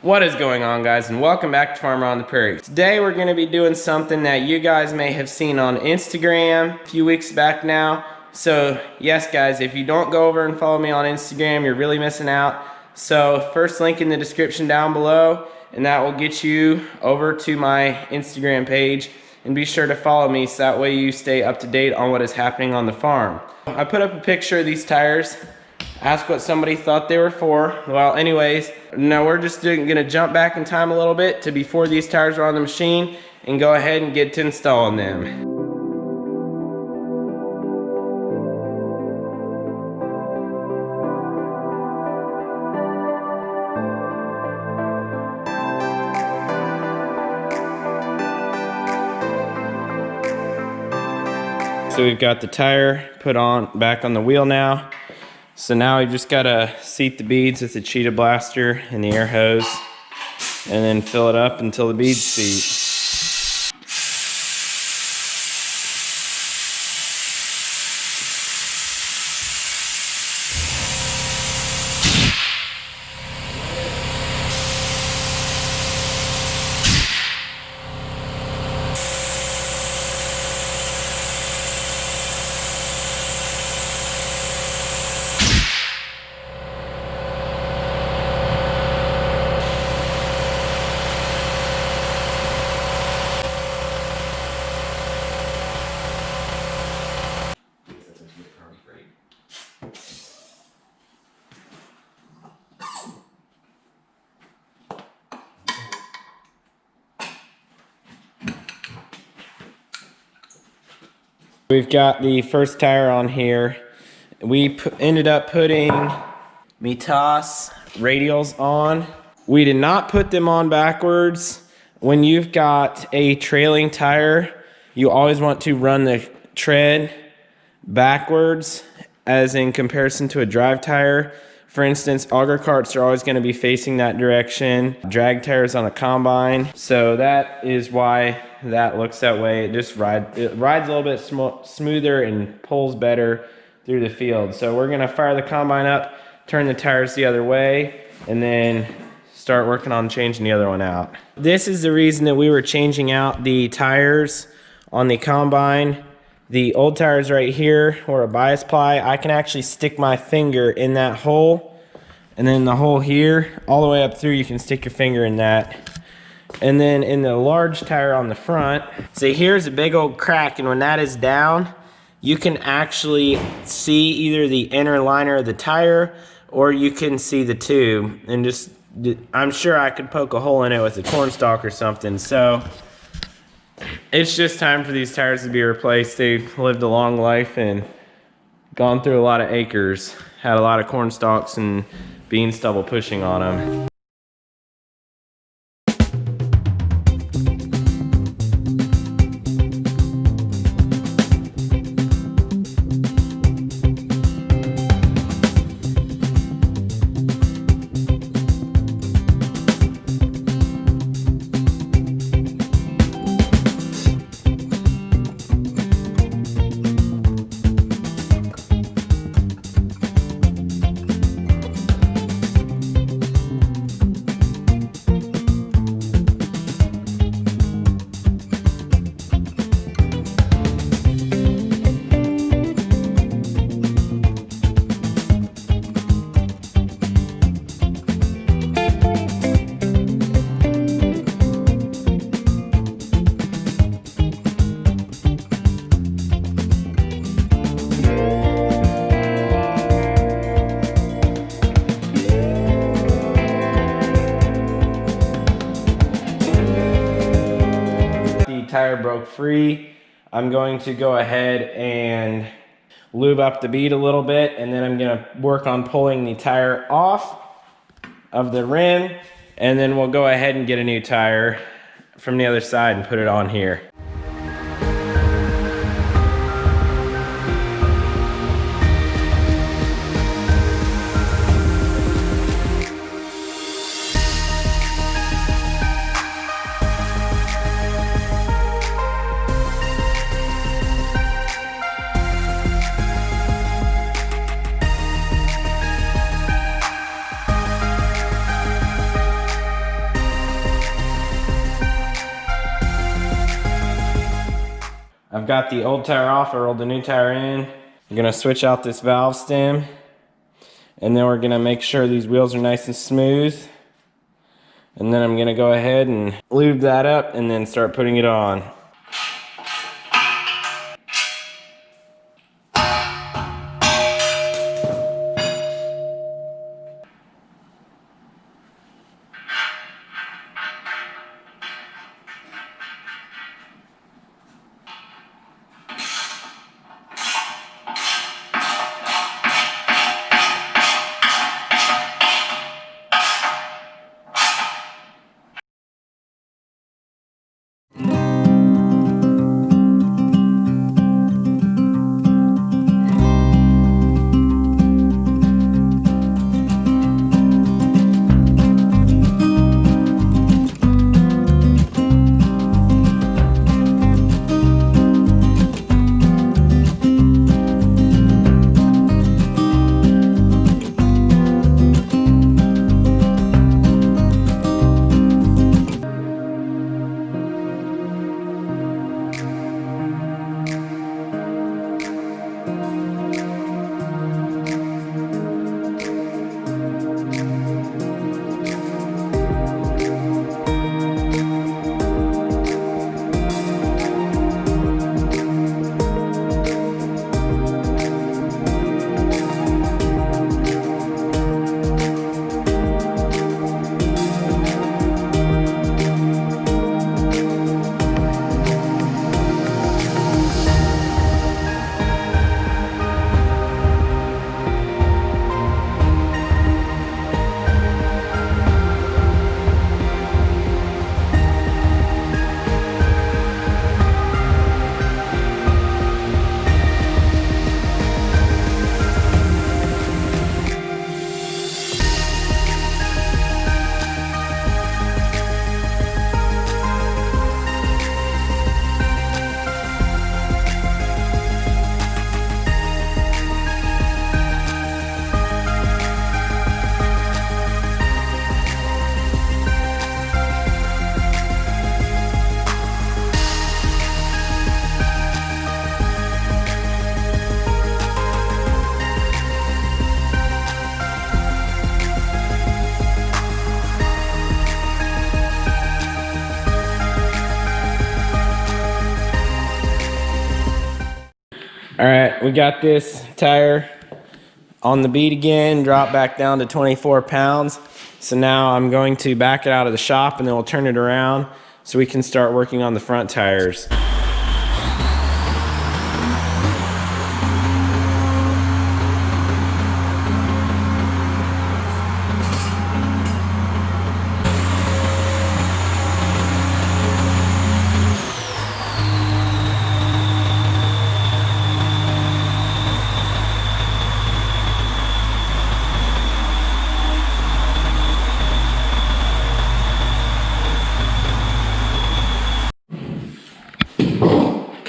What is going on, guys, and welcome back to Farmer on the Prairie. Today we're going to be doing something that you guys may have seen on Instagram a few weeks back now. So yes guys, if you don't go over and follow me on Instagram, you're really missing out. So first link in the description down below, and that will get you over to my Instagram page. And be sure to follow me so that way you stay up to date on what is happening on the farm. I put up a picture of these tires. Ask what somebody thought they were for. Well, anyways, now we're just gonna jump back in time a little bit to before these tires were on the machine and go ahead and get to installing them. So we've got the tire put on back on the wheel now. So now we just gotta seat the beads with the Cheetah Blaster and the air hose and then fill it up until the beads seat. We've got the first tire on here. We ended up putting Mitas radials on. We did not put them on backwards. When you've got a trailing tire, you always want to run the tread backwards as in comparison to a drive tire. For instance, auger carts are always going to be facing that direction. Drag tires on a combine. So that is why that looks that way. It rides a little bit smoother and pulls better through the field. So we're going to fire the combine up, turn the tires the other way, and then start working on changing the other one out. This is the reason that we were changing out the tires on the combine. The old tires right here, or a bias ply, I can actually stick my finger in that hole, and then the hole here, all the way up through, you can stick your finger in that. And then in the large tire on the front, see here's a big old crack, and when that is down, you can actually see either the inner liner of the tire, or you can see the tube, and just, I'm sure I could poke a hole in it with a corn stalk or something. So it's just time for these tires to be replaced. They've lived a long life and gone through a lot of acres. Had a lot of corn stalks and bean stubble pushing on them. Tire broke free. I'm going to go ahead and lube up the bead a little bit, and then I'm going to work on pulling the tire off of the rim, and then we'll go ahead and get a new tire from the other side and put it on here. I've got the old tire off, I rolled the new tire in. I'm gonna switch out this valve stem, and then we're gonna make sure these wheels are nice and smooth. And then I'm gonna go ahead and lube that up and then start putting it on. All right, we got this tire on the bead again, drop back down to 24 pounds. So now I'm going to back it out of the shop and then we'll turn it around so we can start working on the front tires.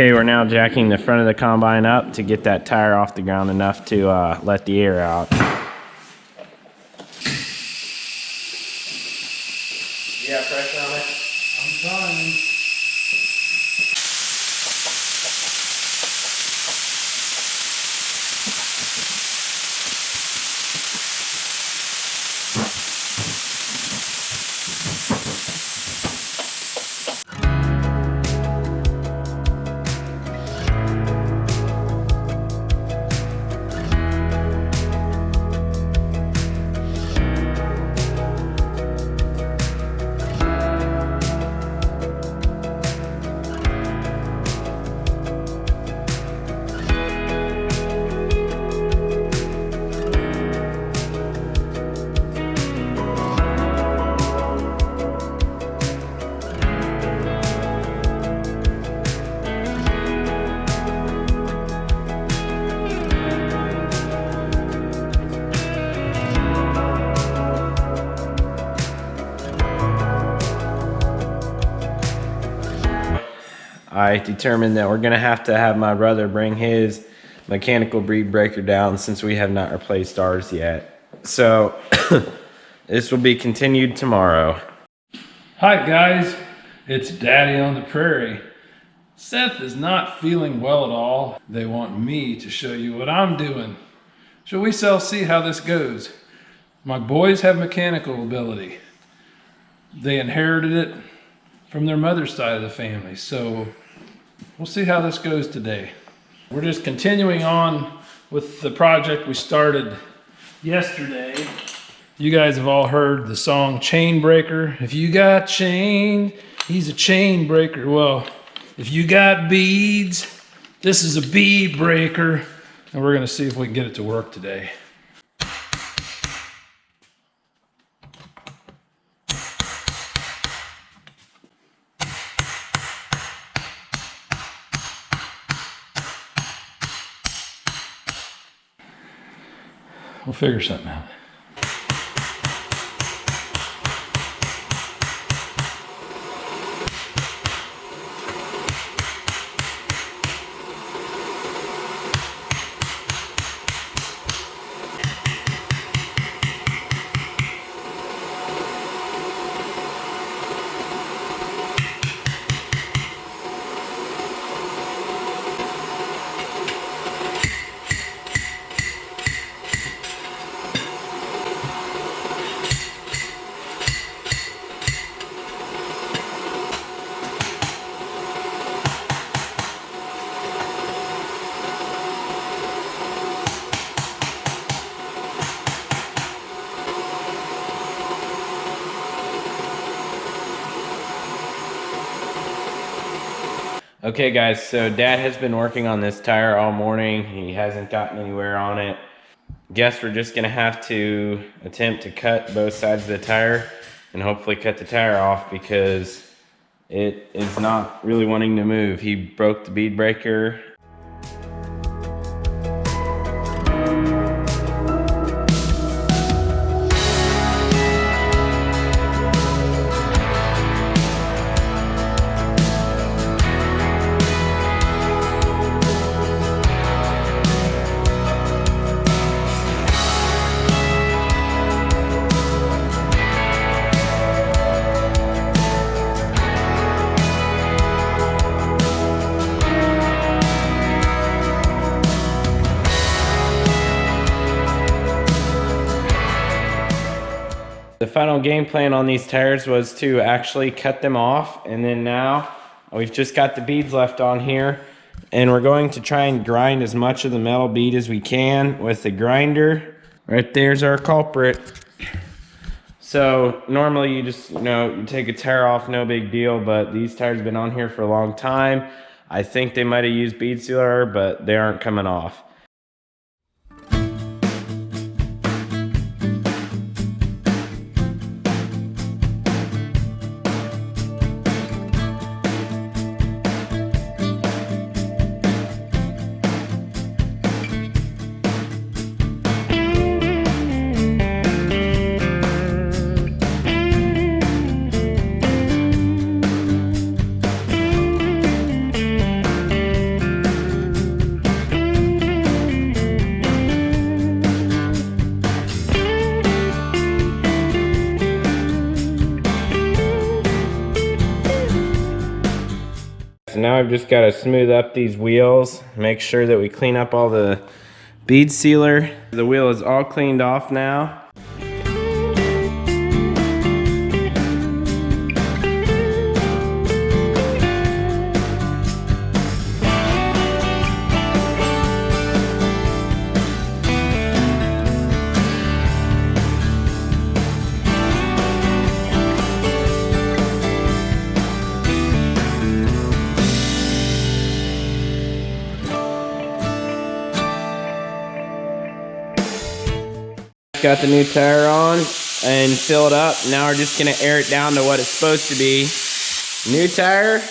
Okay, we're now jacking the front of the combine up to get that tire off the ground enough to let the air out. You got pressure on it? I'm trying. I determined that we're gonna have to have my brother bring his mechanical bead breaker down since we have not replaced ours yet. So this will be continued tomorrow. Hi guys, it's Daddy on the Prairie. Seth is not feeling well at all. They want me to show you what I'm doing. So we shall see how this goes. My boys have mechanical ability. They inherited it from their mother's side of the family. So we'll see how this goes today. We're just continuing on with the project we started yesterday. You guys have all heard the song Chain Breaker. If you got chain, he's a chain breaker. Well, if you got beads, this is a bead breaker. And we're gonna see if we can get it to work today. We'll figure something out. Okay guys, so Dad has been working on this tire all morning. He hasn't gotten anywhere on it. Guess we're just gonna have to attempt to cut both sides of the tire and hopefully cut the tire off because it is not really wanting to move. He broke the bead breaker. The final game plan on these tires was to actually cut them off, and then now we've just got the beads left on here, and we're going to try and grind as much of the metal bead as we can with the grinder. Right there's our culprit. So normally you just, you take a tire off, no big deal, but these tires have been on here for a long time. I think they might have used bead sealer, but they aren't coming off. So now I've just got to smooth up these wheels, make sure that we clean up all the bead sealer. The wheel is all cleaned off now. Got the new tire on and filled up. Now we're just gonna air it down to what it's supposed to be. New tire,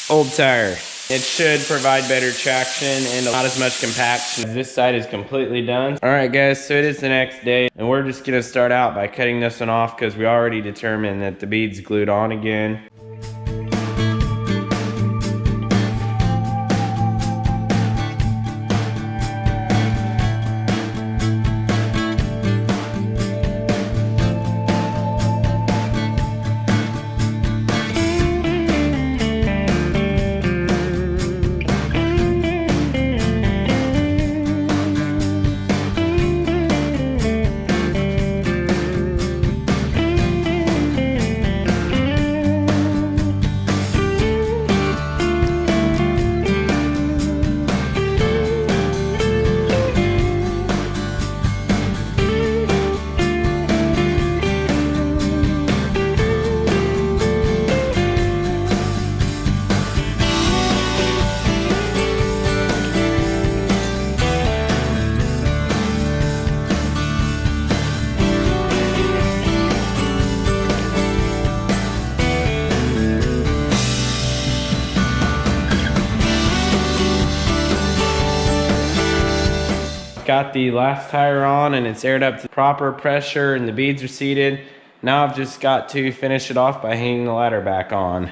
old tire. It should provide better traction and not as much compaction. This side is completely done. All right guys, so it is the next day and we're just gonna start out by cutting this one off because we already determined that the bead's glued on again. got the last tire on and it's aired up to proper pressure and the beads are seated. Now I've just got to finish it off by hanging the ladder back on.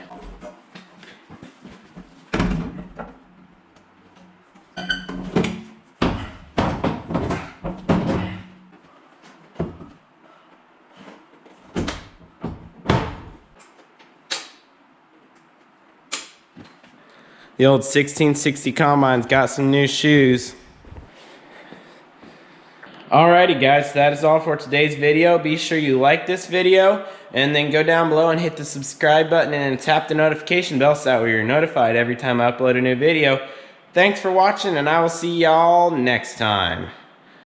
The old 1660 Combine's got some new shoes. Alrighty guys, that is all for today's video. Be sure you like this video and then go down below and hit the subscribe button and tap the notification bell so that way you're notified every time I upload a new video. Thanks for watching and I will see y'all next time.